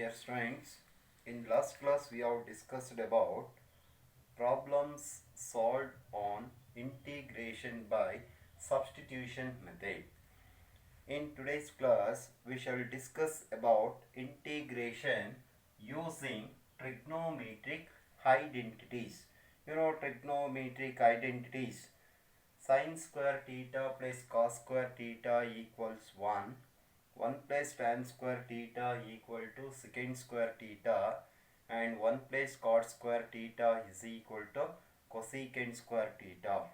Dear students, in last class we have discussed about problems solved on integration by substitution method. In today's class we shall discuss about integration using trigonometric identities. You know trigonometric identities. Sin square theta plus cos square theta equals 1. 1 plus tan square theta equal to secant square theta, and 1 plus cot square theta is equal to cosecant square theta.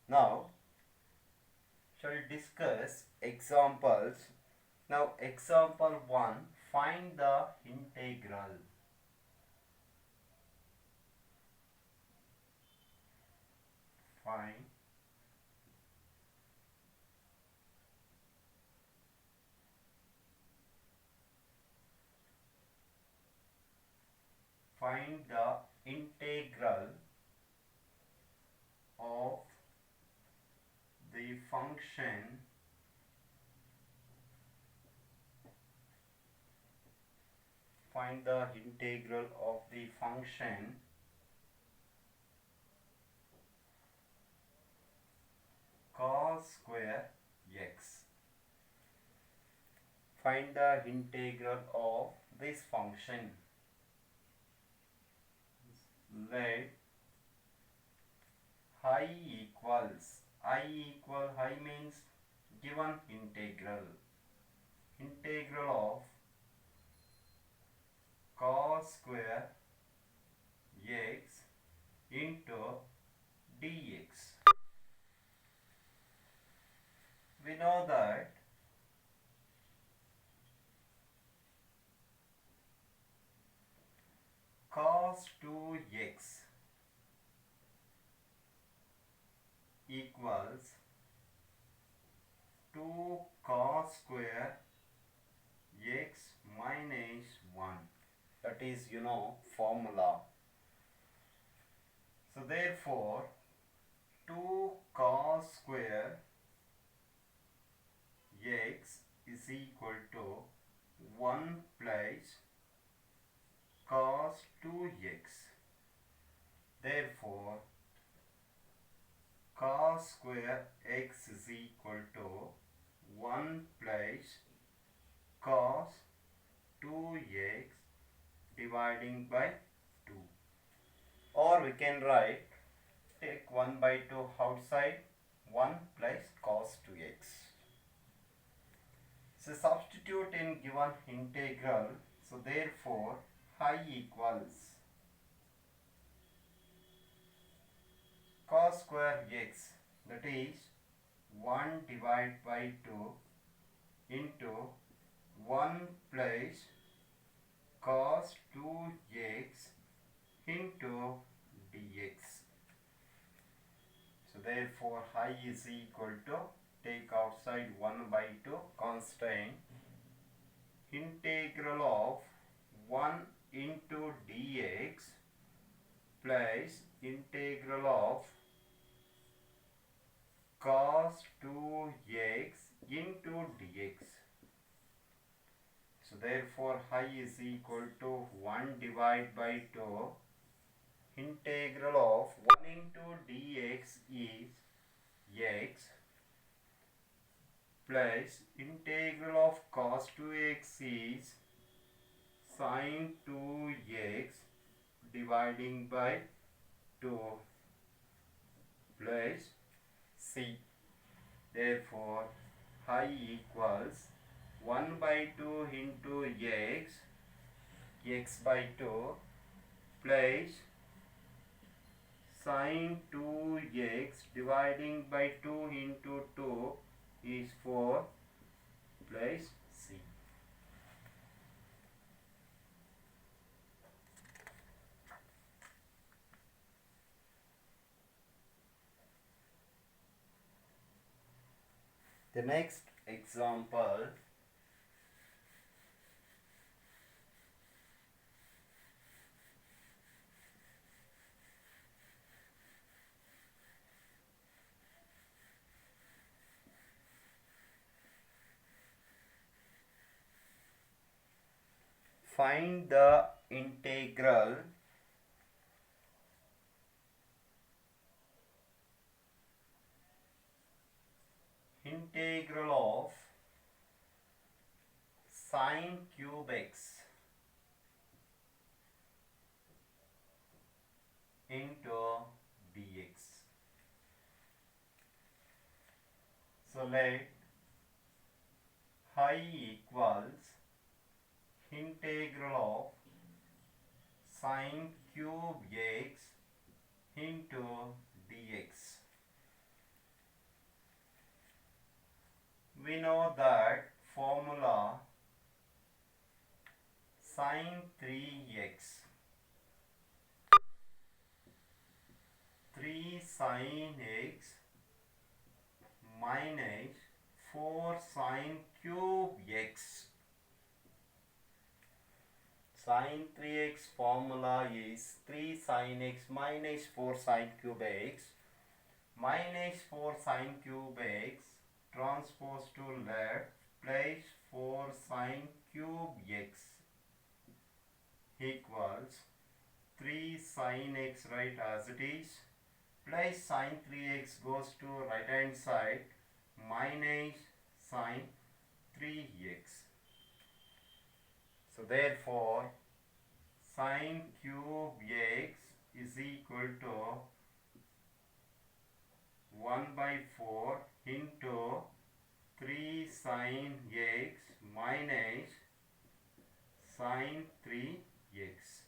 Now, shall discuss examples. Now, example 1, find the integral. Find the integral of the function cos square x. Find the integral of this function. Let I means given integral of cos square x into dx. We know that cos 2x equals 2 cos square x minus 1. That is, formula. So therefore 2 cos square x is equal to 1 plus cos 2x. Therefore cos square x is equal to 1 plus cos 2x dividing by 2. Or we can write, take 1 by 2 outside, 1 plus cos 2x. So substitute in given integral. So therefore I equals cos square x, that is 1 divided by 2 into 1 plus cos 2x into dx. So therefore I is equal to, take outside 1 by 2, constant, integral of 1 into dx plus integral of cos 2x into dx. So therefore I is equal to 1 divided by 2, integral of 1 into dx is x plus integral of cos 2x is sin 2x dividing by 2 plus c. Therefore I equals 1 by 2 into x by 2 plus sin 2x dividing by 2 into 2 is 4 plus c. The next example, find the integral of sine cube x into dx. So let I equals integral of sine cube x into dx. We know that formula sine 3x, 3 sine x minus 4 sine cube x. Sine 3x formula is 3 sine x minus 4 sine cube x. Minus 4 sine cube x transpose to left plus 4 sine cube x equals 3 sine x, right as it is, plus sine 3x goes to right hand side minus sine 3x. So therefore sine cube x is equal to 1 by 4 into 3 sine x minus sine 3x.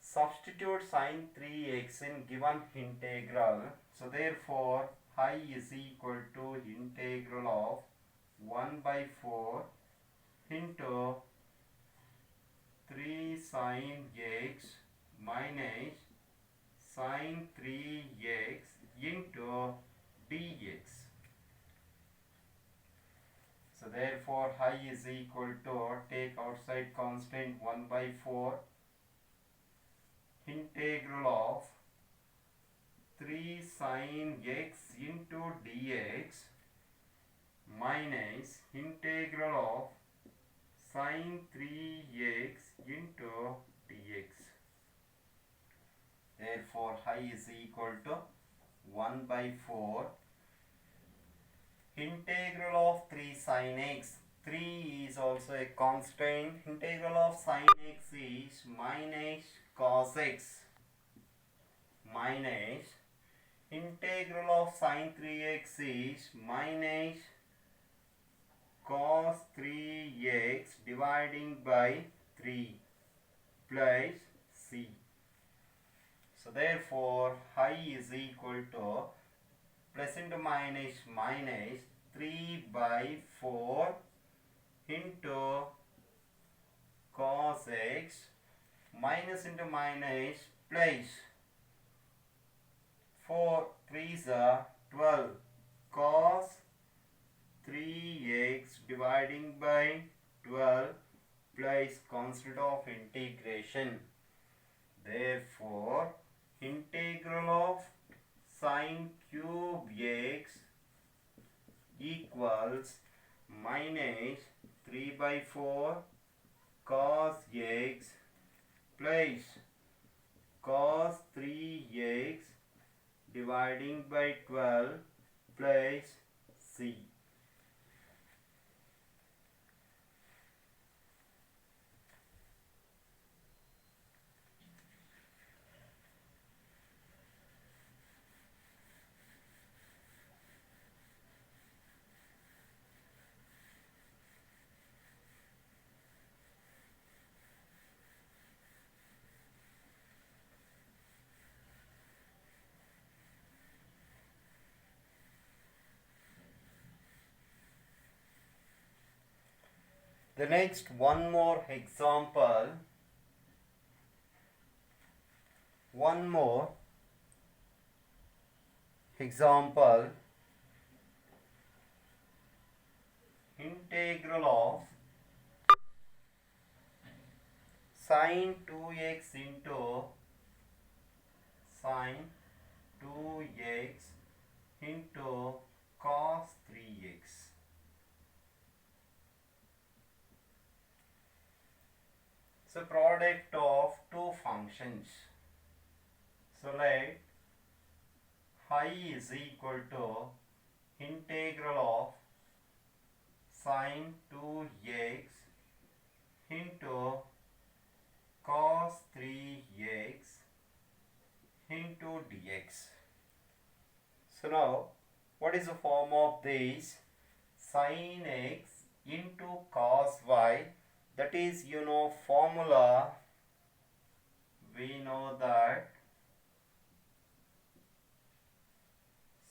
Substitute sine 3x in given integral. So therefore I is equal to integral of 1 by 4 into 3 sine x minus sine 3x into dx. So therefore I is equal to, take outside constant 1 by 4 integral of 3 sine x into dx minus integral of sine 3x into dx. Therefore I is equal to 1 by 4 integral of 3 sine x. 3 is also a constant. Integral of sine x is minus cos x minus integral of sine 3x is minus cos 3x dividing by 3 plus c. So therefore I is equal to plus into minus minus 3 by 4 into cos x minus into minus plus 4 3s are 12 cos 3x dividing by 12 plus constant of integration. Therefore integral of sine cube x equals minus 3 by 4 cos x plus cos 3x dividing by 12 plus c. The next one more example, integral of sine 2x into sine 2x into cos 3x. So product of two functions. So let phi is equal to integral of sine 2x into cos 3x into dx. So now, what is the form of this? Sin x into cos y. That is, formula. We know that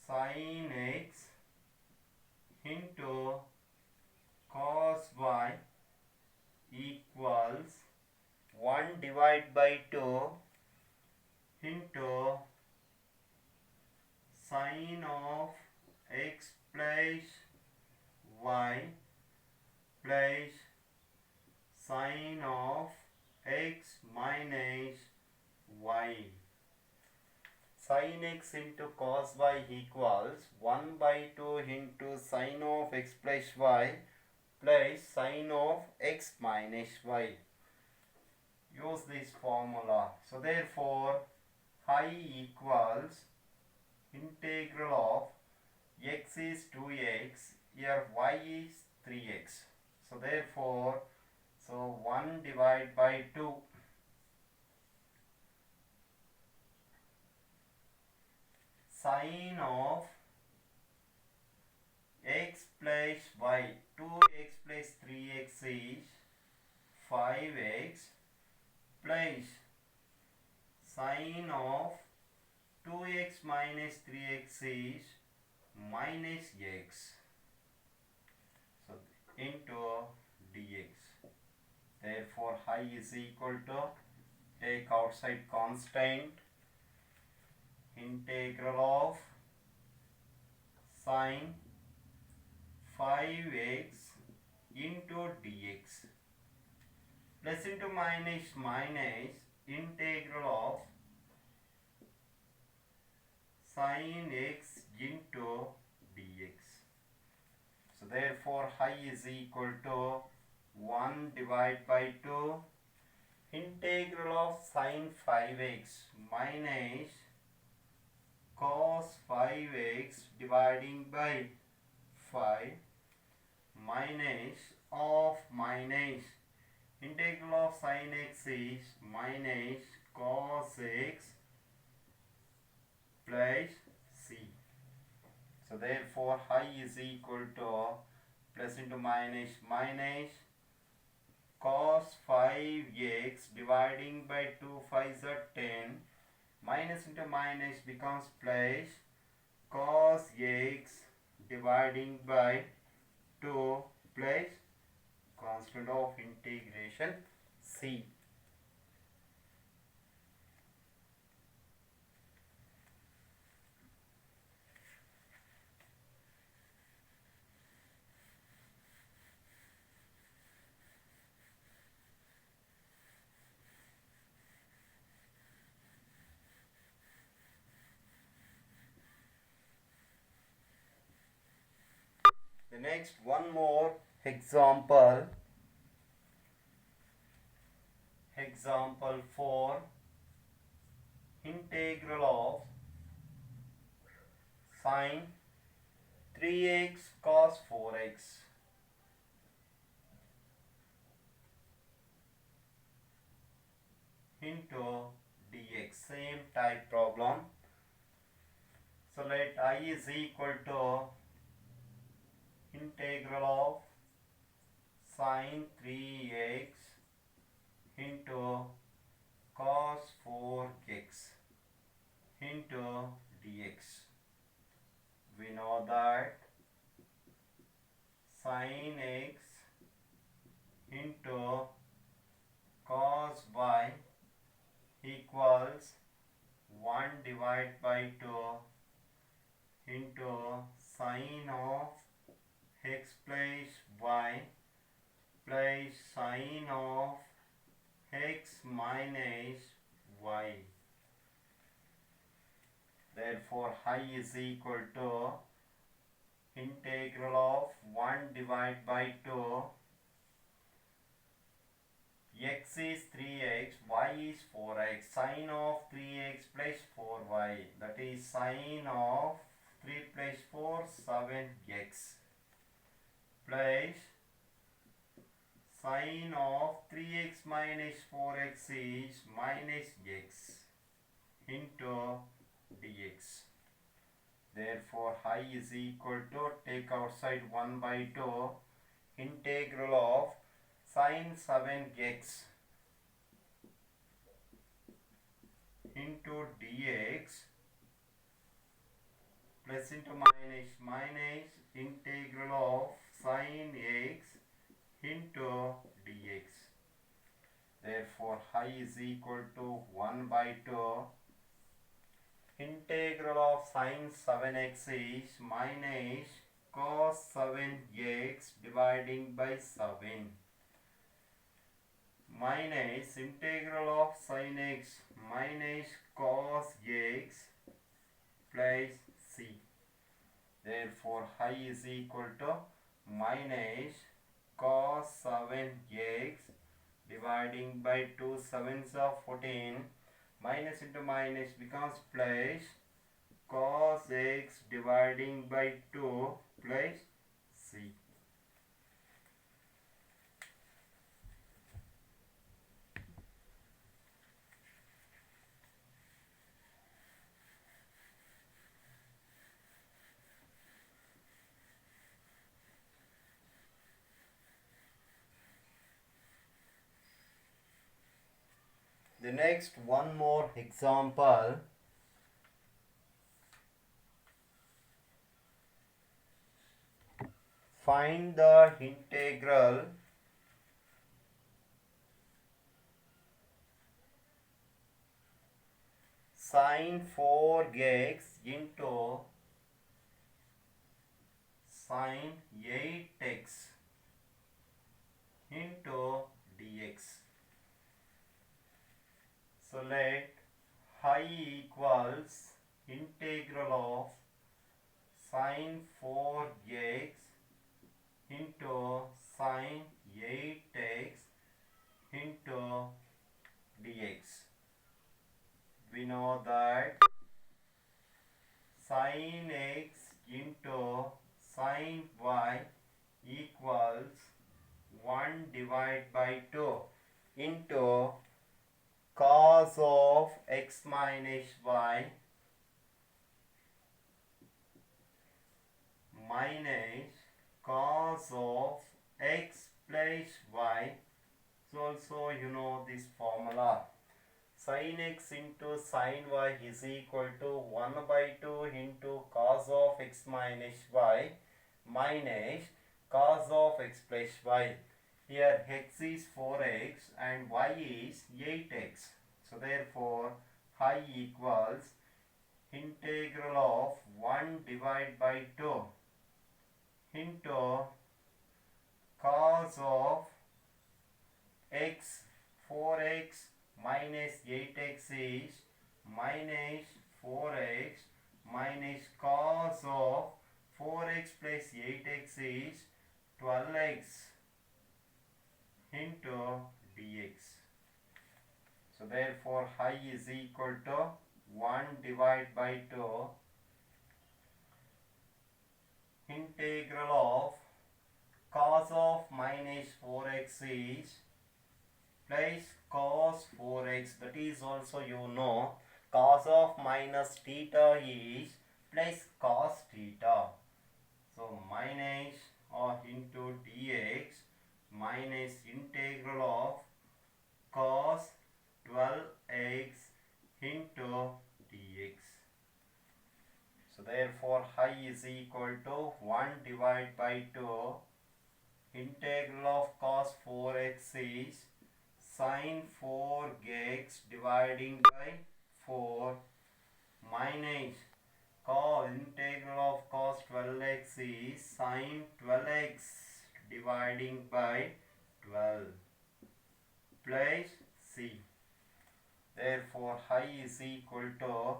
sin x into cos y equals 1 divided by 2 into sin of x plus y plus sin of x minus y. Sin x into cos y equals 1 by 2 into sin of x plus y plus sin of x minus y. Use this formula. So therefore, phi equals integral of x is 2x, here y is 3x. So therefore, 1 divided by 2 sin of x plus y, 2x plus 3x is 5x plus sin of 2x minus 3x is minus x, so into dx. Therefore phi is equal to, take outside constant, integral of sin 5x into dx, plus into minus minus, integral of sin x into dx. So therefore phi is equal to 1 divided by 2 integral of sin 5x minus cos 5x dividing by 5 minus of minus integral of sin x is minus cos x plus c. So therefore phi is equal to, plus into minus minus, cos 5x dividing by 2 5s are 10, minus into minus becomes plus cos x dividing by 2 plus constant of integration c. The next one more example. Example 4, integral of sine 3x cos 4x into dx. Same type problem. So let I is equal to integral of sine 3x into cos 4x into dx. We know that sin x into cos y equals 1 divided by 2 into sin of x plus y plus sin of x minus y. Therefore phi is equal to integral of 1 divided by 2 x is 3x, y is 4x. Sine of 3x plus 4y, that is sine of 3 plus 4, 7x, plus sine of 3x minus 4x is minus x into dx. Therefore, I is equal to, take outside 1 by 2, integral of sine 7x into dx plus into minus integral of sine x into dx. Therefore, I is equal to 1 by 2 integral of sine 7x is minus cos 7x dividing by 7 minus integral of sin x minus cos x plus c. Therefore, I is equal to minus cos 7x dividing by 2 sevens are 14, minus into minus becomes plus cos x dividing by 2 plus c. The next one more example. Find the integral sine 4x into sine 8x into dx. So let I equals integral of sine 4x into sine 8x into dx. We know that sine x into sine y equals 1 divided by 2 into cos of x minus y minus cos of x plus y. So also you know this formula. Sin x into sin y is equal to 1 by 2 into cos of x minus y minus cos of x plus y. Here x is 4x and y is 8x. So therefore, I equals integral of 1 divided by 2 into cos of x 4x minus 8x is minus 4x minus cos of 4x plus 8x is 12x into dx. So therefore, I is equal to 1 divided by 2 integral of cos of minus 4x is plus cos 4x, that is also you know cos of minus theta is plus cos theta. So minus or into dx minus integral of cos 12x into dx. So therefore, I is equal to 1 divided by 2 integral of cos 4x is sin 4x dividing by 4 minus cos integral of cos 12x is sin 12x dividing by 12 plus c. Therefore, I is equal to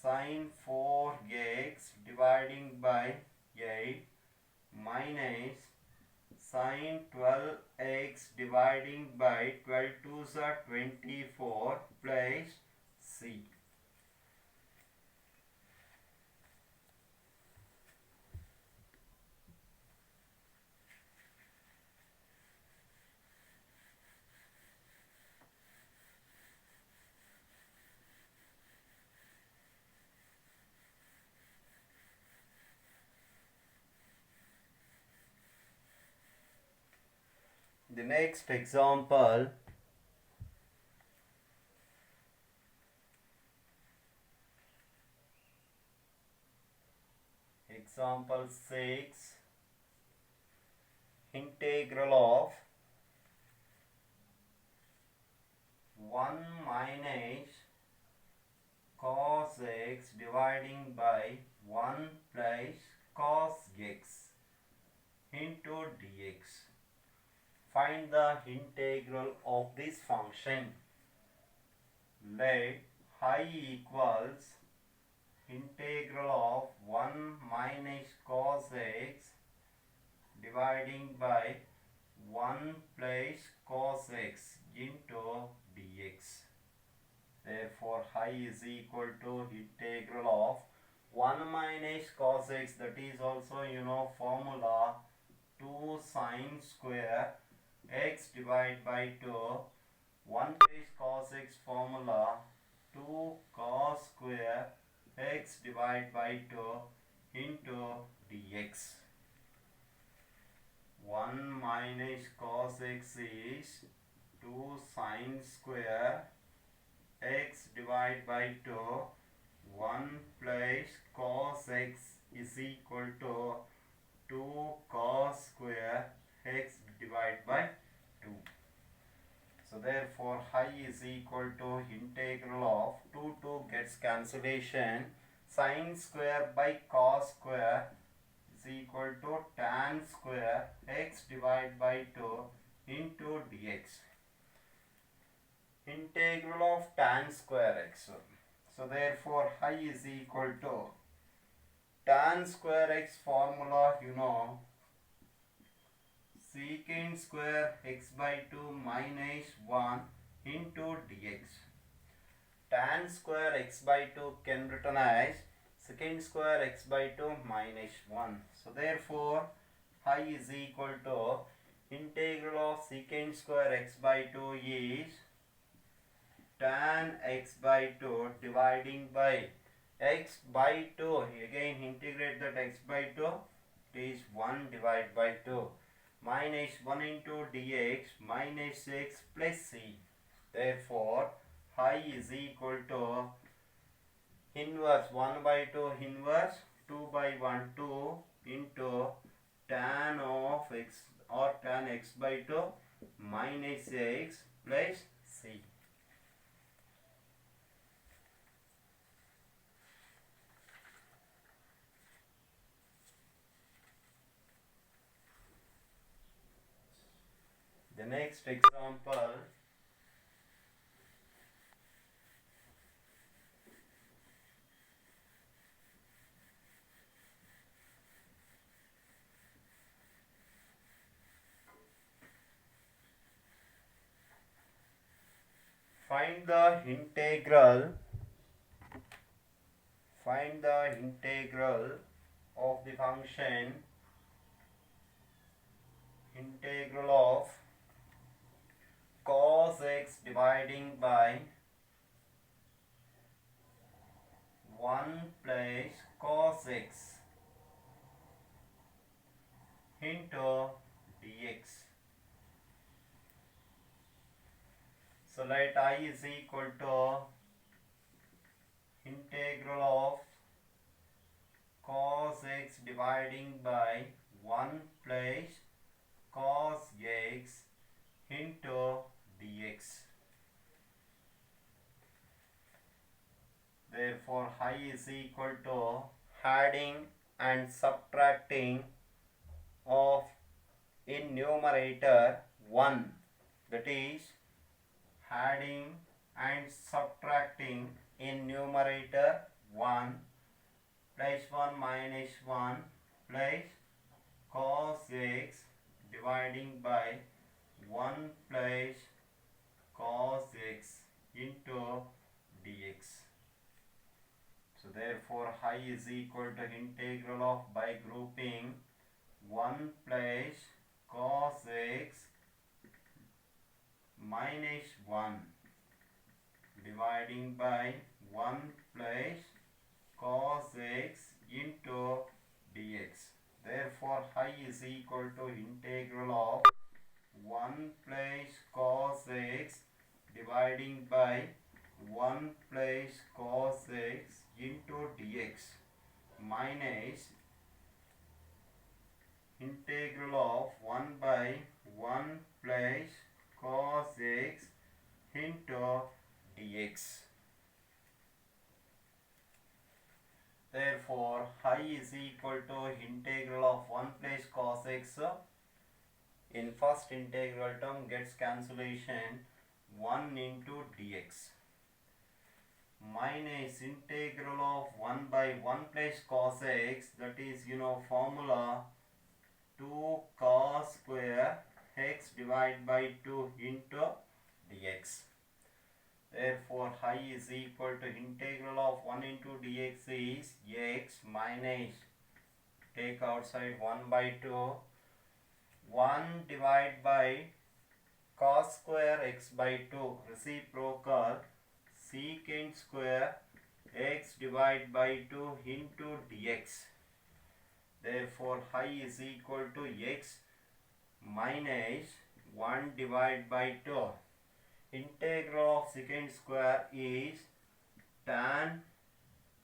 sin 4x dividing by 8 minus Sin 12x dividing by 12 2s are 24 plus C. The next example, example 6, integral of 1 minus cos x dividing by 1 plus cos x into dx. Find the integral of this function. Let I equals integral of 1 minus cos x dividing by 1 plus cos x into dx. Therefore, I is equal to integral of 1 minus cos x, that is also formula 2 sine square x divided by 2, 1 plus cos x formula 2 cos square x divided by 2 into dx. 1 minus cos x is 2 sine square x divided by 2, 1 plus cos x is equal to 2 cos square x divided by 2. So therefore I is equal to integral of 2 gets cancellation, sine square by cos square is equal to tan square x divided by 2 into dx. Integral of tan square x. So therefore I is equal to tan square x formula secant square x by 2 minus 1 into dx. Tan square x by 2 can written as secant square x by 2 minus 1. So therefore I is equal to integral of secant square x by 2 is tan x by 2 dividing by x by 2. Again integrate that x by 2. It is 1 divided by 2. Minus 1 into dx minus x plus c. Therefore, I is equal to inverse 1 by 2 inverse 2 by 1 2 into tan of x or tan x by 2 minus x plus c. The next example, find the integral of the function integral of cos x dividing by 1 plus cos x into dx. So let I is equal to integral of cos x dividing by 1 plus cos x into dx. Therefore, I is equal to adding and subtracting of in numerator 1, that is adding and subtracting in numerator 1 plus 1 minus 1 plus cos x dividing by 1 plus cos x into dx. So therefore I is equal to integral of, by grouping, 1 plus cos x minus 1 dividing by 1 plus cos x into dx. Therefore I is equal to integral of 1 plus cos x dividing by 1 plus cos x into dx minus integral of 1 by 1 plus cos x into dx. Therefore I is equal to integral of 1 plus cos x. In first integral term gets cancellation, 1 into dx minus integral of 1 by 1 plus cos x, that is formula 2 cos square x divided by 2 into dx. Therefore I is equal to integral of 1 into dx is x minus, take outside 1 by 2, 1 divided by cos square x by 2 reciprocal secant square x divided by 2 into dx. Therefore I is equal to x minus 1 divided by 2. Integral of secant square is tan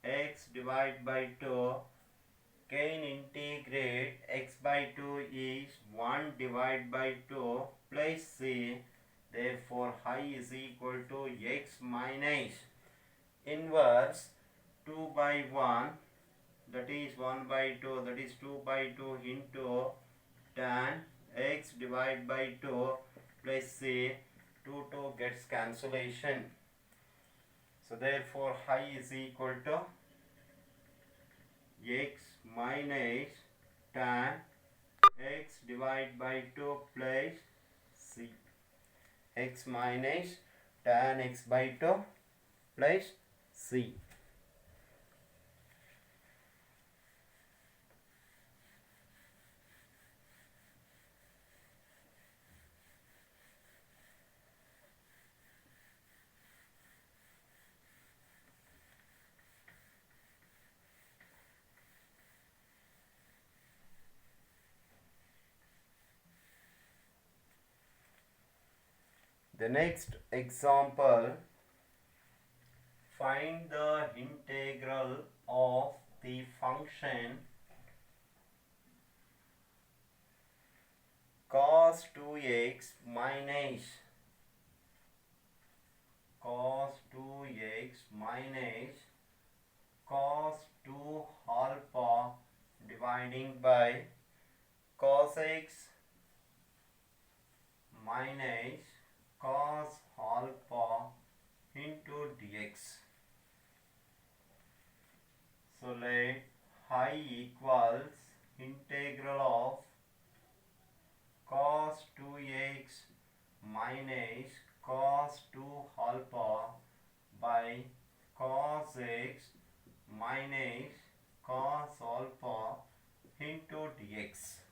x divided by 2. Can integrate x by 2 is 1 divided by 2 plus c. Therefore I is equal to x minus inverse 2 by 1, that is 1 by 2, that is 2 by 2 into tan x divided by 2 plus c. 2 gets cancellation. So therefore I is equal to x minus tan x divided by 2 plus c. X minus tan x by 2 plus c. The next example, find the integral of the function cos 2x minus cos 2 alpha dividing by cos x minus cos alpha into dx. So let I equals integral of cos 2x minus cos 2 alpha by cos x minus cos alpha into dx.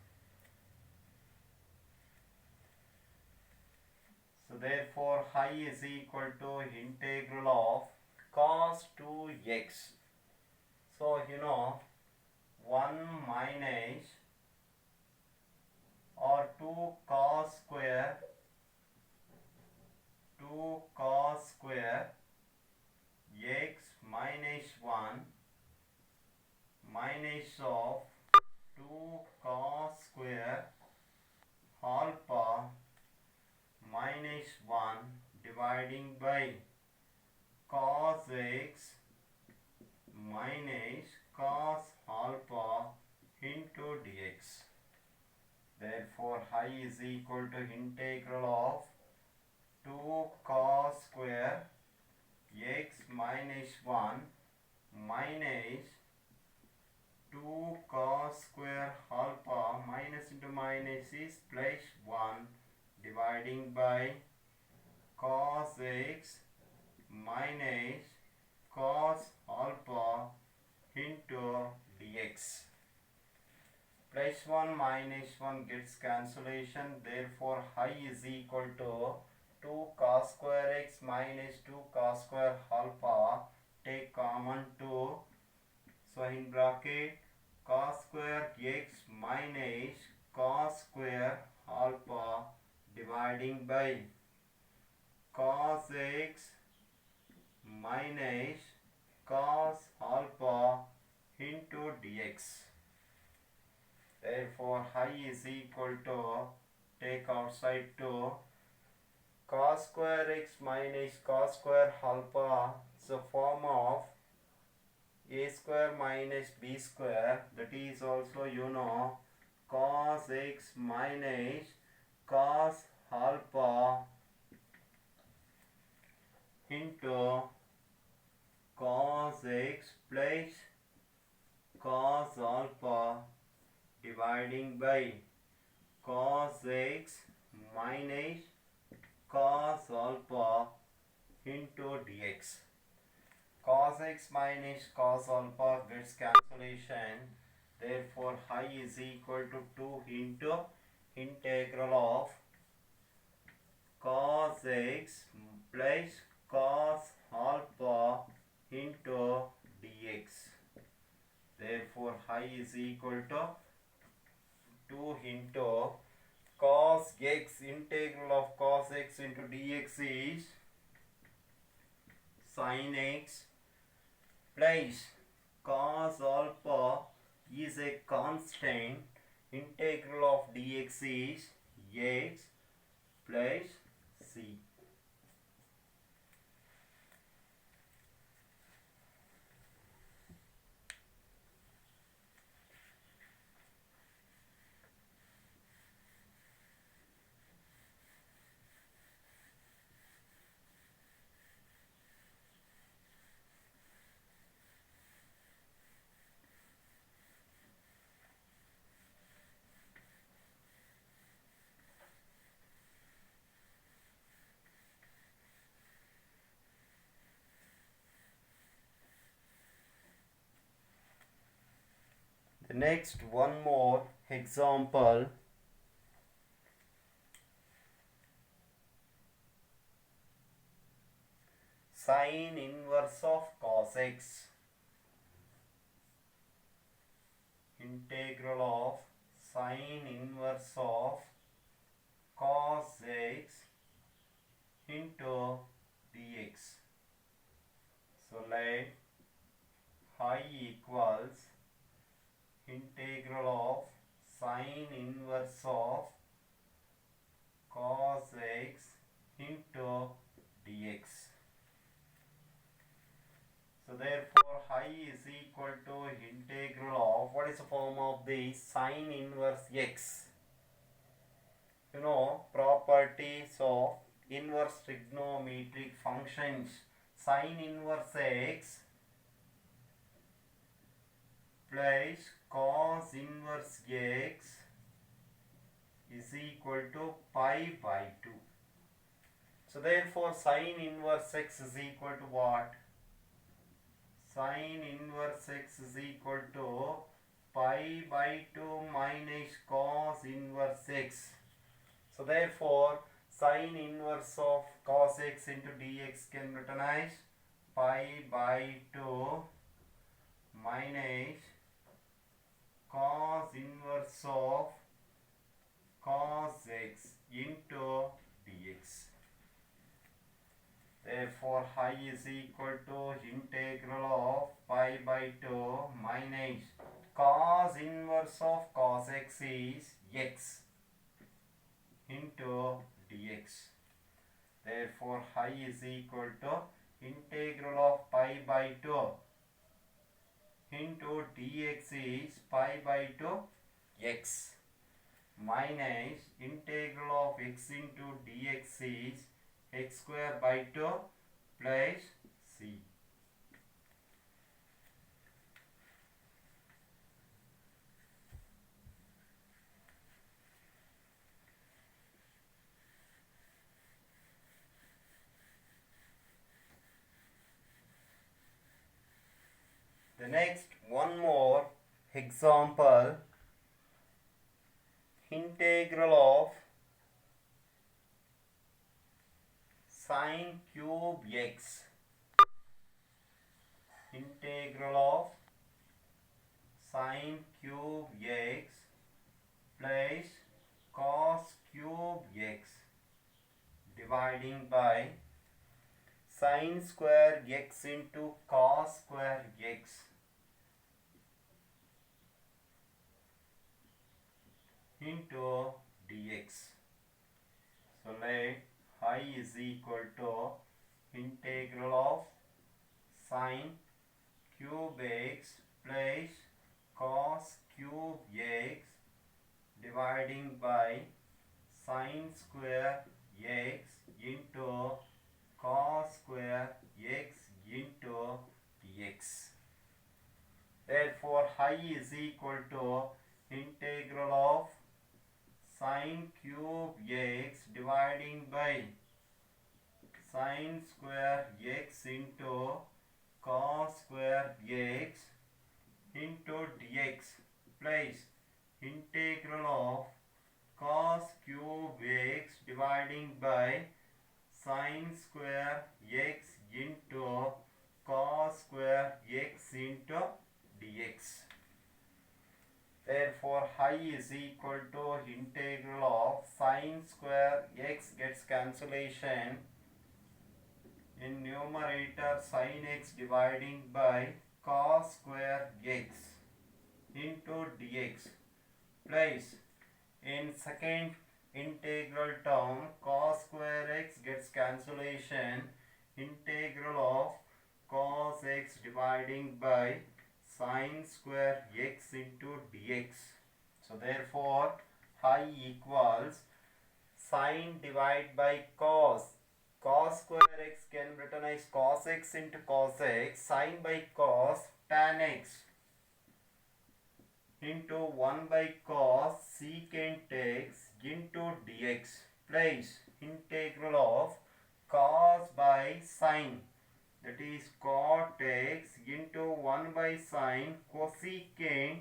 So therefore I is equal to integral of cos 2x. So 1 minus or 2 cos square x minus 1 minus of 2 cos square alpha minus 1 dividing by cos x minus cos alpha into dx. Therefore I is equal to integral of 2 cos square x minus 1 minus 2 cos square alpha minus into minus is plus 1 dividing by cos x minus cos alpha into dx. Plus 1 minus 1 gets cancellation, therefore I is equal to 2 cos square x minus 2 cos square alpha, take common 2, so in bracket cos square x minus cos square alpha dividing by cos x minus cos alpha into dx. Therefore I is equal to, take outside 2, cos square x minus cos square alpha is a form of a square minus b square, that is also cos x minus cos alpha into cos x plus cos alpha dividing by cos x minus cos alpha into dx. Cos x minus cos alpha gets cancellation, therefore I is equal to 2 into integral of cos x plus cos alpha into dx. Therefore I is equal to 2 into cos x, integral of cos x into dx is sin x plus cos alpha is a constant, integral of dx is x plus c. The next one more example. Sin inverse of cos x, integral of sin inverse of cos x into dx. So let I equals integral of sin inverse of cos x into dx. So therefore I is equal to integral of, what is the form of the sin inverse x? Properties of inverse trigonometric functions. Sin inverse x plus cos inverse x is equal to pi by 2. So therefore sin inverse x is equal to what? Sin inverse x is equal to pi by 2 minus cos inverse x. So therefore sin inverse of cos x into dx can be written as pi by 2 minus cos inverse of cos x into dx. Therefore I is equal to integral of pi by 2 minus cos inverse of cos x is x into dx. Therefore I is equal to integral of pi by 2 into dx is pi by 2 x minus integral of x into dx is x square by 2 plus c. The next one more example, integral of sine cube x, integral of sine cube x plus cos cube x dividing by sine square x into cos square x into dx. So let I is equal to integral of sine cube x plus cos cube x dividing by sine square x into cos square x into dx. Therefore, I is equal to integral of sine cube x dividing by sine square x into cos square x into dx plus integral of cos cube x dividing by sine square x into cos square x into dx. Therefore, I is equal to integral of sine square x gets cancellation. In numerator, sine x dividing by cos square x into dx plus in second integral term cos square x gets cancellation, integral of cos x dividing by sine square x into dx. So therefore I equals sine divided by cos. Cos square x can be written as cos x into cos x, sine by cos tan x into 1 by cos secant x into dx plus integral of cos by sine, that is cot x into 1 by sine cosecant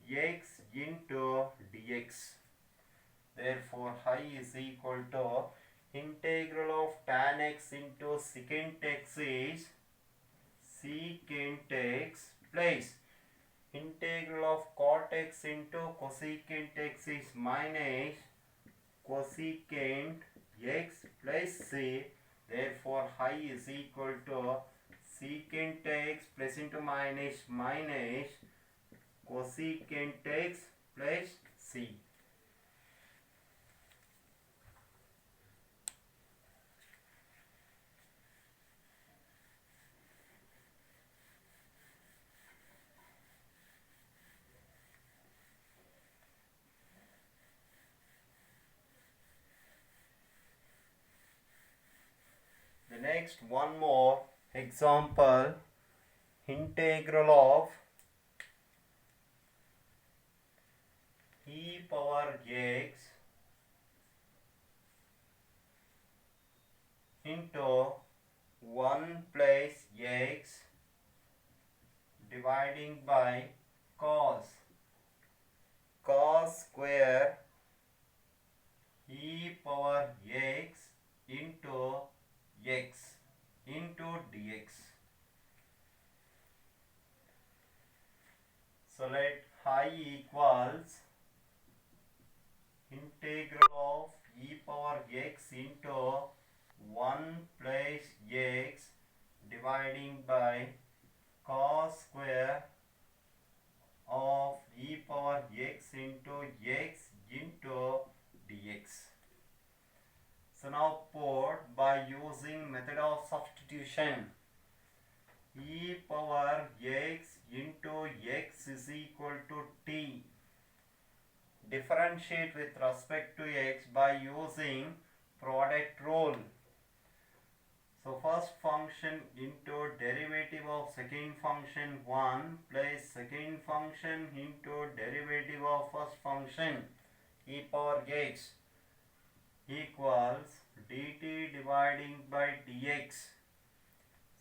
x into dx. Therefore, I is equal to integral of tan x into secant x is secant x plus integral of cot x into cosecant x is minus cosecant x plus c. Therefore, I is equal to secant x plus into minus minus cosecant x plus c. The next one more example, integral of e power x into 1 plus x dividing by cos square e power x into x into dx. So let I equals integral of e power x into 1 plus x dividing by cos square of e power x into dx. So now put by using method of substitution. E power x into x is equal to t. Differentiate with respect to x by using product rule. So first function into derivative of second function 1 plus second function into derivative of first function e power x equals dt dividing by dx.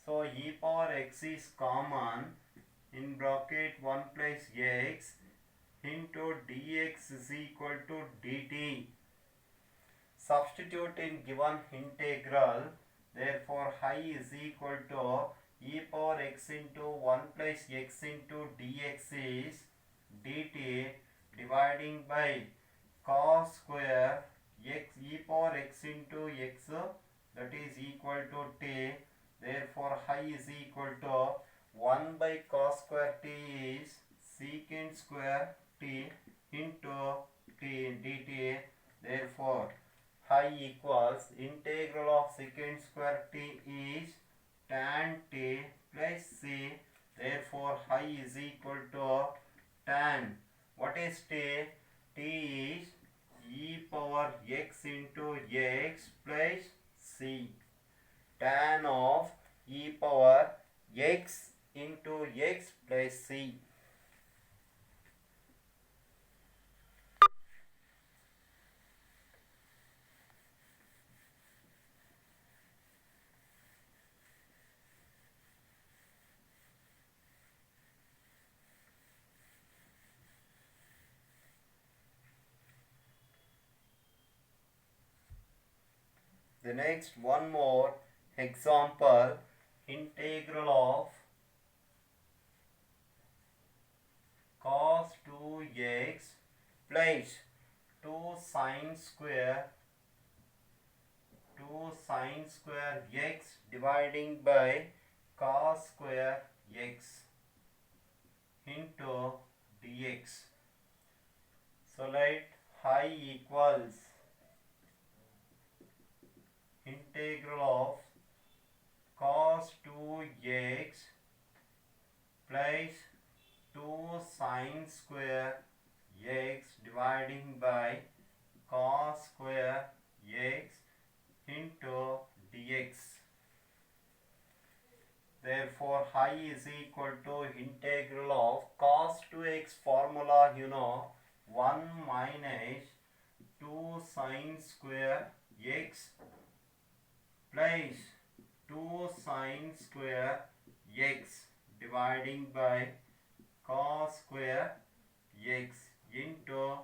So e power x is common. in bracket 1 plus x into dx is equal to dt. Substitute in given integral, therefore I is equal to e power x into 1 plus x into dx is dt dividing by cos square x e power x into x, that is equal to t. Therefore I is equal to 1 by cos square t is secant square t into t dt. Therefore I equals integral of secant square t is tan t plus c. Therefore I is equal to tan, what is t? T is e power x into x plus c. Tan of e power x into x plus c. The next one more example, integral of cos 2x plus 2 sine square x dividing by cos square x into dx. So let I equals integral of cos 2x plus 2 sine square x dividing by cos square x into dx. Therefore I is equal to integral of cos 2x formula, 1 minus 2 sine square x plus 2 sine square x dividing by cos square x into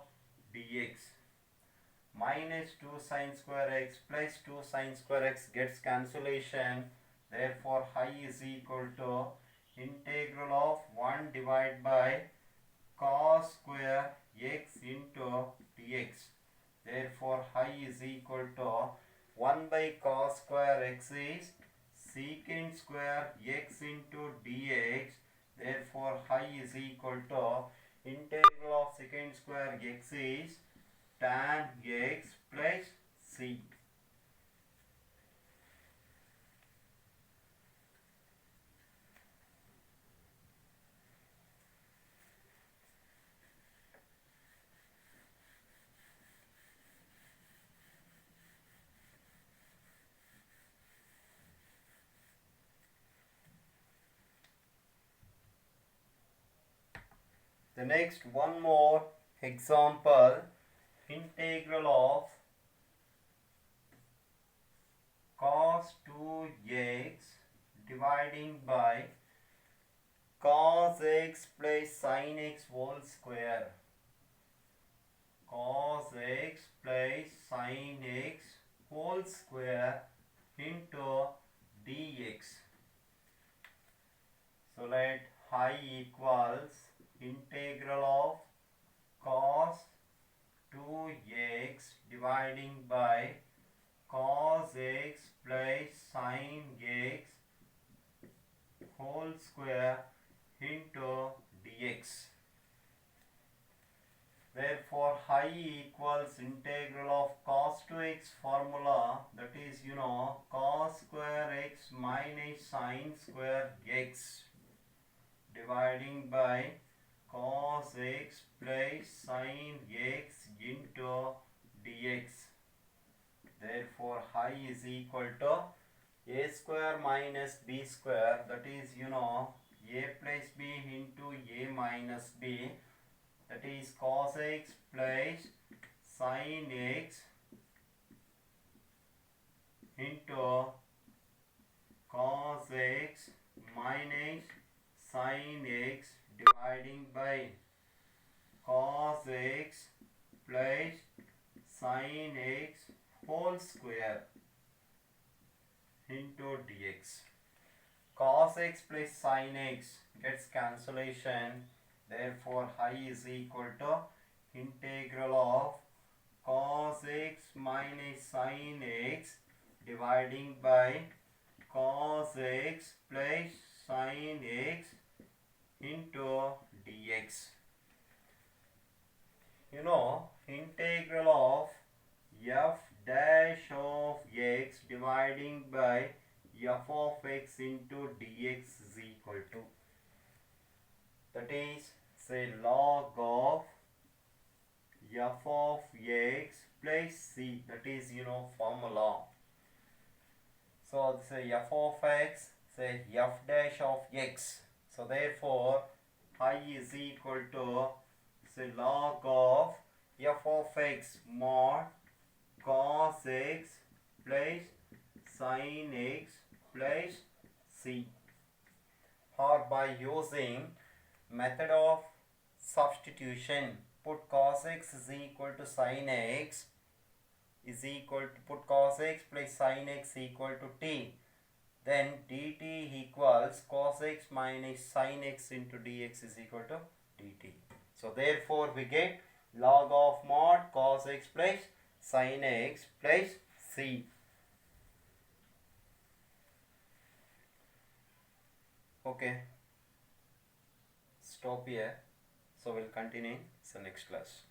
dx. Minus 2 sine square x plus 2 sine square x gets cancellation. Therefore I is equal to integral of 1 divided by cos square x into dx. Therefore I is equal to 1 by cos square x is secant square x into dx. Therefore I is equal to integral of secant square x is tan x plus c. The next one more example, integral of cos 2x dividing by cos x plus sin x whole square. Cos x plus sin x whole square into dx. So let I equals integral of cos 2x dividing by cos x plus sin x whole square into dx. Therefore I equals integral of cos 2x formula, that is cos square x minus sin square x dividing by cos x plus sin x into dx. Therefore I is equal to a square minus b square, that is a plus b into a minus b, that is cos x plus sin x into cos x minus sin x by cos x plus sin x whole square into dx. Cos x plus sin x gets cancellation, therefore I is equal to integral of cos x minus sin x dividing by cos x plus sin x into dx. You know, integral of f dash of x dividing by f of x into dx is equal to, that is, say, log of f of x plus c, that is, formula. So say f of x, say f dash of x. So therefore I is equal to, say, log of f of x mod cos x plus sin x plus c. Or by using method of substitution, put cos x is equal to sin x is equal to, put cos x plus sin x equal to t, then dt equals cos x minus sin x into dx is equal to dt. So therefore we get log of mod cos x plus sin x plus c. Okay, stop here. So we'll continue in the next class.